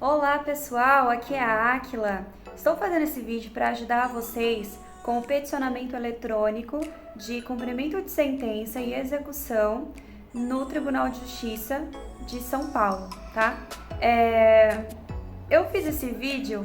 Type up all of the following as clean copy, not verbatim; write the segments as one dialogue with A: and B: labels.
A: Olá pessoal, aqui é a Áquila. Estou fazendo esse vídeo para ajudar vocês com o peticionamento eletrônico de cumprimento de sentença e execução no Tribunal de Justiça de São Paulo, tá? Eu fiz esse vídeo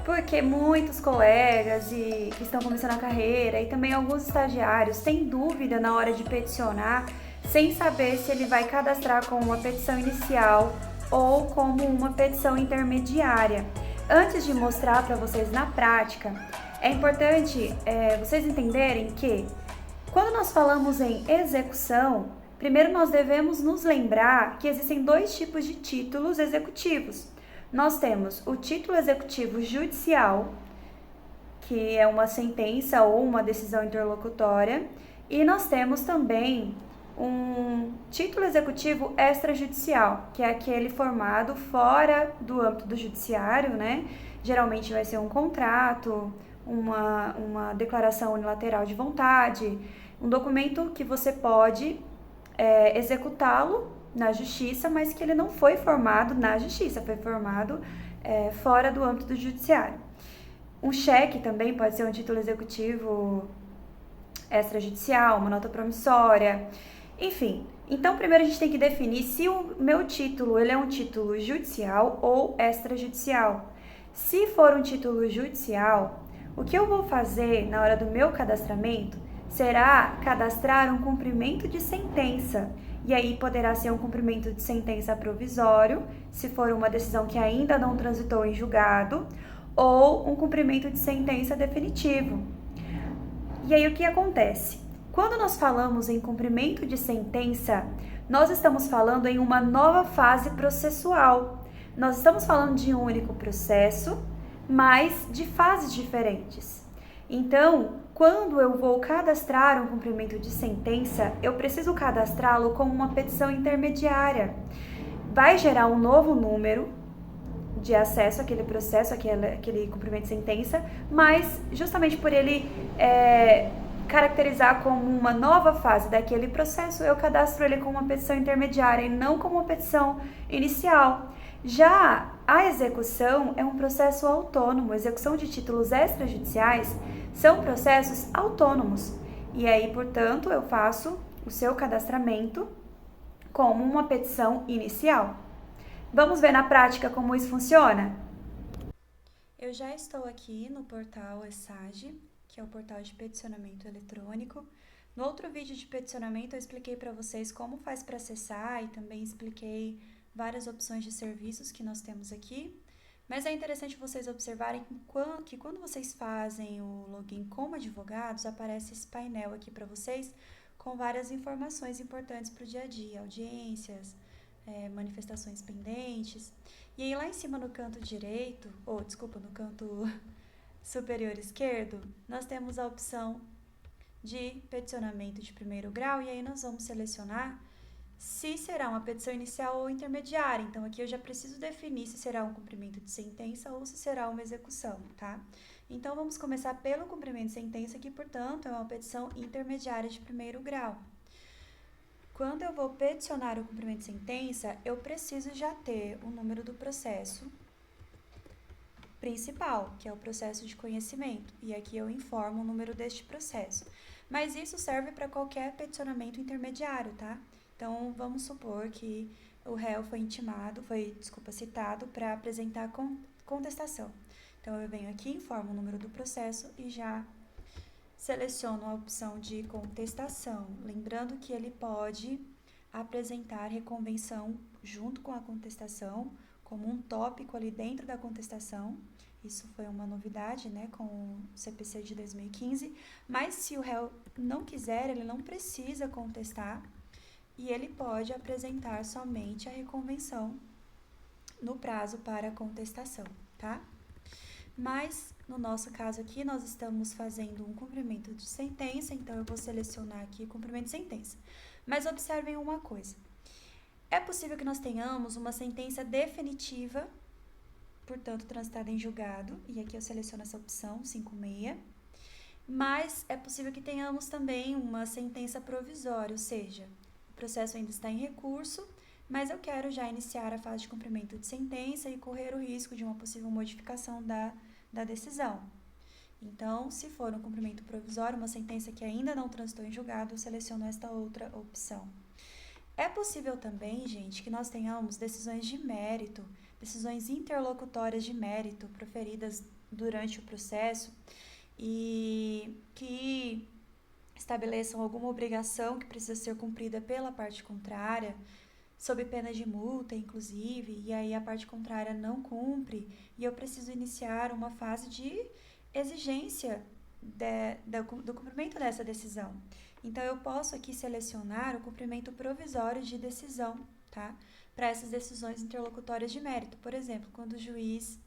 A: porque muitos colegas que estão começando a carreira e também alguns estagiários têm dúvida na hora de peticionar, sem saber se ele vai cadastrar com uma petição inicial ou como uma petição intermediária. Antes de mostrar para vocês na prática, é importante vocês entenderem que quando nós falamos em execução, primeiro nós devemos nos lembrar que existem dois tipos de títulos executivos. Nós temos o título executivo judicial, que é uma sentença ou uma decisão interlocutória, e nós temos também um título executivo extrajudicial, que é aquele formado fora do âmbito do judiciário, né? Geralmente vai ser um contrato, uma declaração unilateral de vontade, um documento que você pode executá-lo na justiça, mas que ele não foi formado na justiça, foi formado fora do âmbito do judiciário. Um cheque também pode ser um título executivo extrajudicial, uma nota promissória, enfim. Então, primeiro a gente tem que definir se o meu título ele é um título judicial ou extrajudicial. Se for um título judicial, o que eu vou fazer na hora do meu cadastramento será cadastrar um cumprimento de sentença. E aí poderá ser um cumprimento de sentença provisório, se for uma decisão que ainda não transitou em julgado, ou um cumprimento de sentença definitivo. E aí o que acontece? Quando nós falamos em cumprimento de sentença, nós estamos falando em uma nova fase processual. Nós estamos falando de um único processo, mas de fases diferentes. Então, quando eu vou cadastrar um cumprimento de sentença, eu preciso cadastrá-lo como uma petição intermediária. Vai gerar um novo número de acesso àquele processo, aquele cumprimento de sentença, mas justamente por ele caracterizar como uma nova fase daquele processo, eu cadastro ele como uma petição intermediária e não como uma petição inicial. Já a execução é um processo autônomo. A execução de títulos extrajudiciais são processos autônomos. E aí, portanto, eu faço o seu cadastramento como uma petição inicial. Vamos ver na prática como isso funciona? Eu já estou aqui no portal ESAGE, que é o portal de peticionamento eletrônico. No outro vídeo de peticionamento eu expliquei para vocês como faz para acessar e também expliquei várias opções de serviços que nós temos aqui. Mas é interessante vocês observarem que quando vocês fazem o login como advogados, aparece esse painel aqui para vocês com várias informações importantes para o dia a dia, audiências, manifestações pendentes. E aí lá em cima no canto direito, no canto superior esquerdo, nós temos a opção de peticionamento de primeiro grau, e aí nós vamos selecionar se será uma petição inicial ou intermediária. Então, aqui eu já preciso definir se será um cumprimento de sentença ou se será uma execução, tá? Então, vamos começar pelo cumprimento de sentença, que, portanto, é uma petição intermediária de primeiro grau. Quando eu vou peticionar o cumprimento de sentença, eu preciso já ter o número do processo principal, que é o processo de conhecimento, e aqui eu informo o número deste processo. Mas isso serve para qualquer peticionamento intermediário, tá? Então, vamos supor que o réu foi citado para apresentar contestação. Então, eu venho aqui, informo o número do processo e já seleciono a opção de contestação. Lembrando que ele pode apresentar reconvenção junto com a contestação, como um tópico ali dentro da contestação. Isso foi uma novidade, né, com o CPC de 2015. Mas se o réu não quiser, ele não precisa contestar e ele pode apresentar somente a reconvenção no prazo para contestação, tá? Mas, no nosso caso aqui, nós estamos fazendo um cumprimento de sentença, então eu vou selecionar aqui cumprimento de sentença. Mas observem uma coisa. É possível que nós tenhamos uma sentença definitiva, portanto, transitada em julgado, e aqui eu seleciono essa opção, 56, mas é possível que tenhamos também uma sentença provisória, ou seja, o processo ainda está em recurso, mas eu quero já iniciar a fase de cumprimento de sentença e correr o risco de uma possível modificação da decisão. Então, se for um cumprimento provisório, uma sentença que ainda não transitou em julgado, eu seleciono esta outra opção. É possível também, gente, que nós tenhamos decisões de mérito, decisões interlocutórias de mérito proferidas durante o processo e que estabeleçam alguma obrigação que precisa ser cumprida pela parte contrária, sob pena de multa, inclusive, e aí a parte contrária não cumpre e eu preciso iniciar uma fase de exigência do cumprimento dessa decisão. Então, eu posso aqui selecionar o cumprimento provisório de decisão, tá? Para essas decisões interlocutórias de mérito. Por exemplo, quando o juiz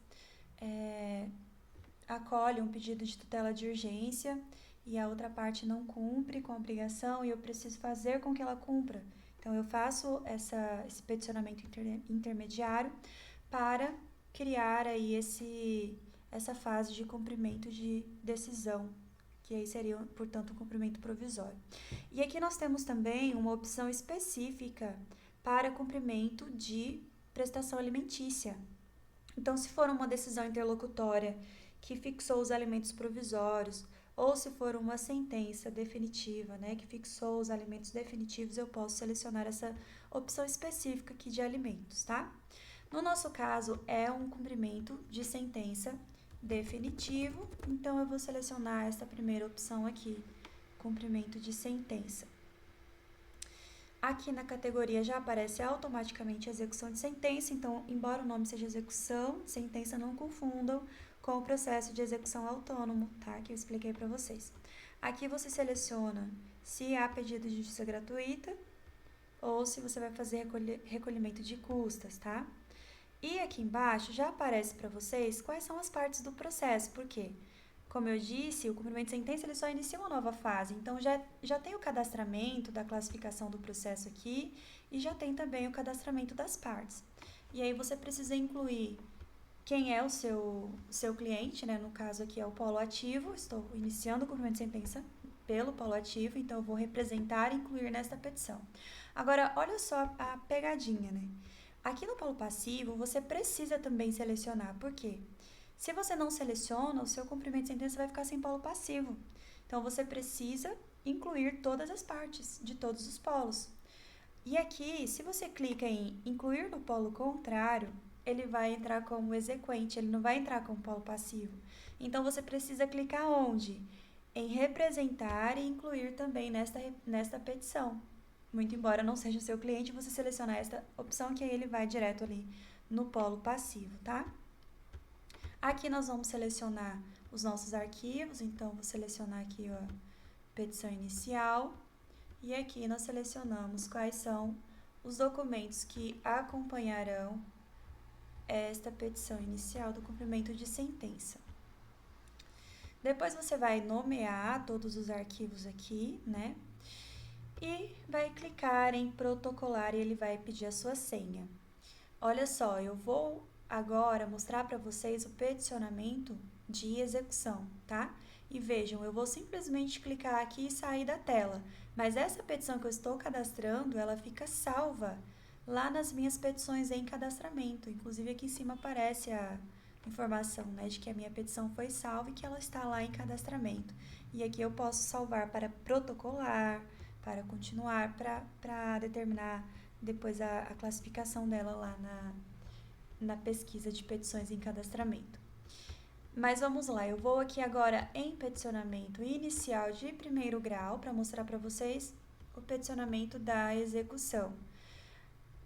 A: acolhe um pedido de tutela de urgência e a outra parte não cumpre com a obrigação e eu preciso fazer com que ela cumpra. Então, eu faço esse peticionamento intermediário para criar aí essa fase de cumprimento de decisão, que aí seria, portanto, um cumprimento provisório. E aqui nós temos também uma opção específica para cumprimento de prestação alimentícia. Então, se for uma decisão interlocutória que fixou os alimentos provisórios, ou se for uma sentença definitiva, né, que fixou os alimentos definitivos, eu posso selecionar essa opção específica aqui de alimentos, tá? No nosso caso, é um cumprimento de sentença definitivo, então eu vou selecionar essa primeira opção aqui, cumprimento de sentença. Aqui na categoria já aparece automaticamente a execução de sentença, então, embora o nome seja execução, sentença não confundam com o processo de execução autônomo, tá? Que eu expliquei para vocês. Aqui você seleciona se há pedido de justiça gratuita ou se você vai fazer recolhimento de custas, tá? E aqui embaixo já aparece para vocês quais são as partes do processo, por quê? Como eu disse, o cumprimento de sentença ele só inicia uma nova fase, então já tem o cadastramento da classificação do processo aqui e já tem também o cadastramento das partes. E aí você precisa incluir quem é o seu cliente, né? No caso aqui é o polo ativo, estou iniciando o cumprimento de sentença pelo polo ativo, então eu vou representar e incluir nesta petição. Agora, olha só a pegadinha, né? Aqui no polo passivo, você precisa também selecionar, por quê? Se você não seleciona, o seu cumprimento de sentença vai ficar sem polo passivo. Então, você precisa incluir todas as partes de todos os polos. E aqui, se você clica em incluir no polo contrário, ele vai entrar como exequente, ele não vai entrar como polo passivo. Então, você precisa clicar onde? Em representar e incluir também nesta petição. Muito embora não seja o seu cliente, você seleciona esta opção que aí ele vai direto ali no polo passivo, tá? Aqui nós vamos selecionar os nossos arquivos, então vou selecionar aqui a petição inicial e aqui nós selecionamos quais são os documentos que acompanharão esta petição inicial do cumprimento de sentença. Depois você vai nomear todos os arquivos aqui, né? E vai clicar em protocolar e ele vai pedir a sua senha. Olha só, eu vou agora mostrar para vocês o peticionamento de execução, tá? E vejam, eu vou simplesmente clicar aqui e sair da tela, mas essa petição que eu estou cadastrando, ela fica salva lá nas minhas petições em cadastramento. Inclusive aqui em cima aparece a informação, né, de que a minha petição foi salva e que ela está lá em cadastramento. E aqui eu posso salvar para protocolar, para continuar, para determinar depois a classificação dela lá na pesquisa de petições em cadastramento. Mas vamos lá, eu vou aqui agora em peticionamento inicial de primeiro grau para mostrar para vocês o peticionamento da execução.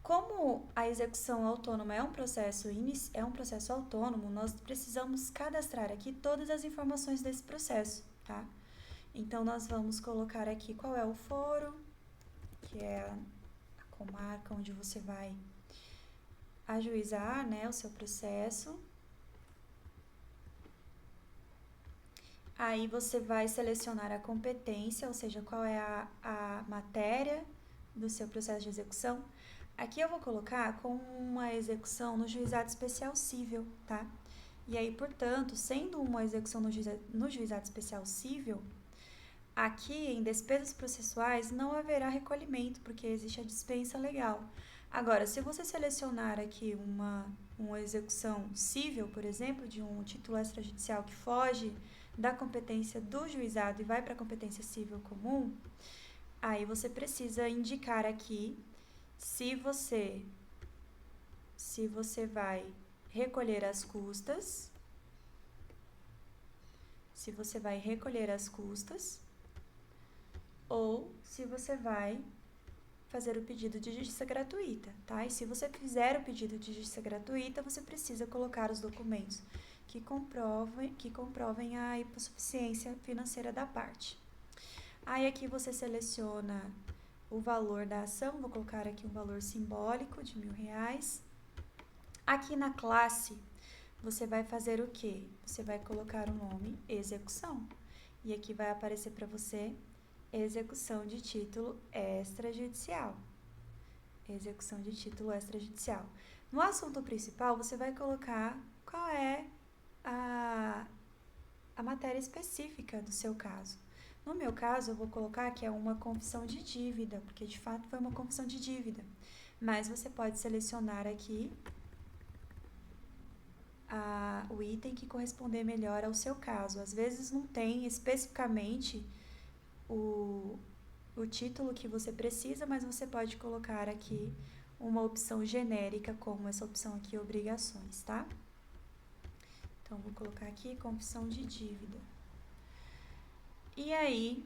A: Como a execução autônoma é um processo autônomo, nós precisamos cadastrar aqui todas as informações desse processo, tá? Então, nós vamos colocar aqui qual é o foro, que é a comarca onde você vai ajuizar, né, o seu processo. Aí você vai selecionar a competência, ou seja, qual é a matéria do seu processo de execução. Aqui eu vou colocar com uma execução no juizado especial cível, tá? E aí, portanto, sendo uma execução no juizado especial cível, aqui em despesas processuais não haverá recolhimento, porque existe a dispensa legal. Agora, se você selecionar aqui uma execução cível, por exemplo, de um título extrajudicial que foge da competência do juizado e vai para a competência cível comum, aí você precisa indicar aqui se você vai recolher as custas, ou se você vai fazer o pedido de justiça gratuita, tá? E se você fizer o pedido de justiça gratuita, você precisa colocar os documentos que comprovem a hipossuficiência financeira da parte. Aí aqui você seleciona o valor da ação, vou colocar aqui um valor simbólico de R$1.000. Aqui na classe, você vai fazer o quê? Você vai colocar o nome execução. E aqui vai aparecer para você execução de título extrajudicial. Execução de título extrajudicial. No assunto principal, você vai colocar qual é a matéria específica do seu caso. No meu caso, eu vou colocar que é uma confissão de dívida, porque de fato foi uma confissão de dívida. Mas você pode selecionar aqui o item que corresponder melhor ao seu caso. Às vezes não tem especificamente o título que você precisa, mas você pode colocar aqui uma opção genérica, como essa opção aqui, obrigações, tá? Então, vou colocar aqui confissão de dívida. E aí,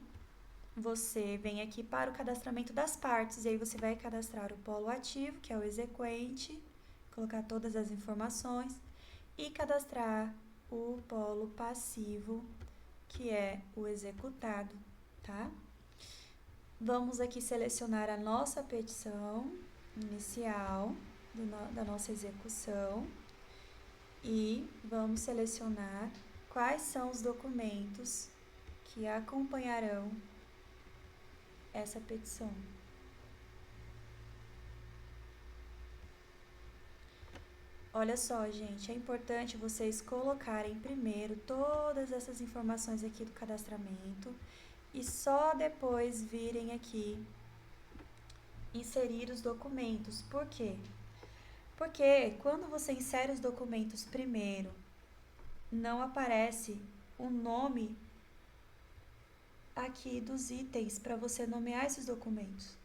A: você vem aqui para o cadastramento das partes, e aí você vai cadastrar o polo ativo, que é o exequente, colocar todas as informações, e cadastrar o polo passivo, que é o executado, tá? Vamos aqui selecionar a nossa petição inicial da nossa execução e vamos selecionar quais são os documentos que acompanharão essa petição. Olha só, gente, é importante vocês colocarem primeiro todas essas informações aqui do cadastramento e só depois virem aqui inserir os documentos. Por quê? Porque quando você insere os documentos primeiro, não aparece o nome aqui dos itens para você nomear esses documentos.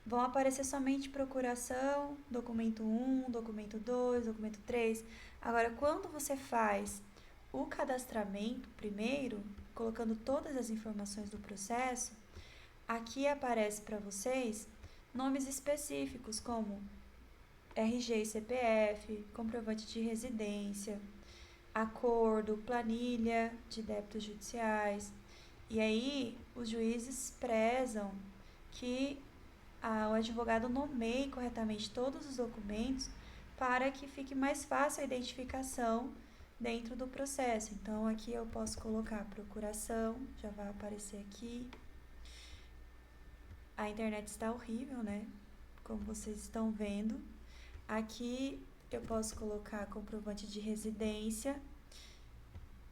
A: Vão aparecer somente procuração, documento 1, documento 2, documento 3. Agora, quando você faz o cadastramento primeiro, colocando todas as informações do processo, aqui aparece para vocês nomes específicos como RG e CPF, comprovante de residência, acordo, planilha de débitos judiciais. E aí, os juízes prezam que o advogado nomeie corretamente todos os documentos para que fique mais fácil a identificação dentro do processo. Então, aqui eu posso colocar procuração, já vai aparecer aqui. A internet está horrível, né? Como vocês estão vendo. Aqui eu posso colocar comprovante de residência.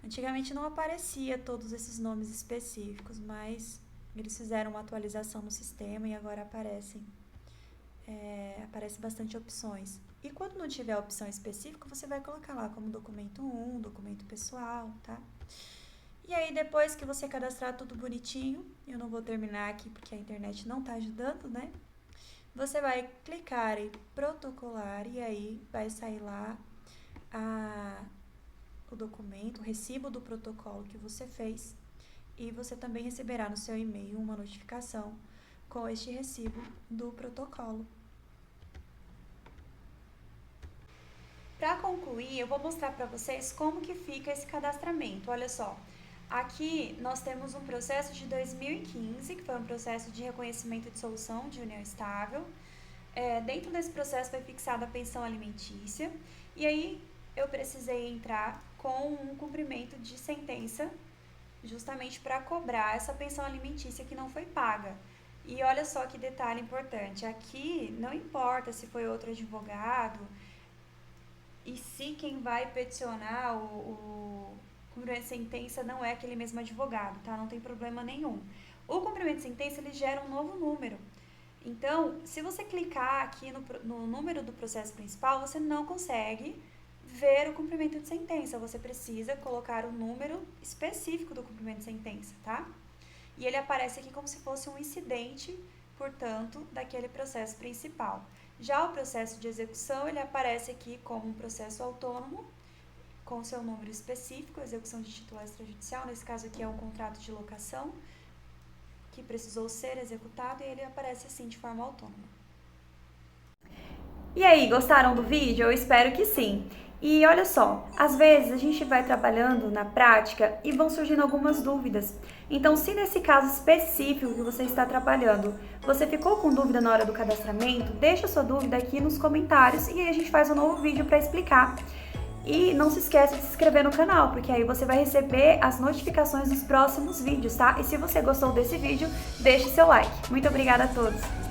A: Antigamente não aparecia todos esses nomes específicos, mas eles fizeram uma atualização no sistema e agora aparece bastante opções. E quando não tiver opção específica, você vai colocar lá como documento 1, documento pessoal, tá? E aí, depois que você cadastrar tudo bonitinho, eu não vou terminar aqui porque a internet não tá ajudando, né? Você vai clicar em protocolar e aí vai sair lá o documento, o recibo do protocolo que você fez. E você também receberá no seu e-mail uma notificação com este recibo do protocolo. Para concluir, eu vou mostrar para vocês como que fica esse cadastramento. Olha só, aqui nós temos um processo de 2015, que foi um processo de reconhecimento de dissolução de união estável. Dentro desse processo foi fixada a pensão alimentícia e aí eu precisei entrar com um cumprimento de sentença justamente para cobrar essa pensão alimentícia que não foi paga. E olha só que detalhe importante, aqui não importa se foi outro advogado e se quem vai peticionar o cumprimento de sentença não é aquele mesmo advogado, tá? Não tem problema nenhum. O cumprimento de sentença, ele gera um novo número. Então, se você clicar aqui no número do processo principal, você não consegue ver o cumprimento de sentença. Você precisa colocar o número específico do cumprimento de sentença, tá? E ele aparece aqui como se fosse um incidente, portanto, daquele processo principal. Já o processo de execução, ele aparece aqui como um processo autônomo, com seu número específico, execução de título extrajudicial, nesse caso aqui é um contrato de locação, que precisou ser executado, e ele aparece assim, de forma autônoma. E aí, gostaram do vídeo? Eu espero que sim. E olha só, às vezes a gente vai trabalhando na prática e vão surgindo algumas dúvidas. Então, se nesse caso específico que você está trabalhando, você ficou com dúvida na hora do cadastramento, deixa sua dúvida aqui nos comentários e aí a gente faz um novo vídeo para explicar. E não se esqueça de se inscrever no canal, porque aí você vai receber as notificações dos próximos vídeos, tá? E se você gostou desse vídeo, deixe seu like. Muito obrigada a todos!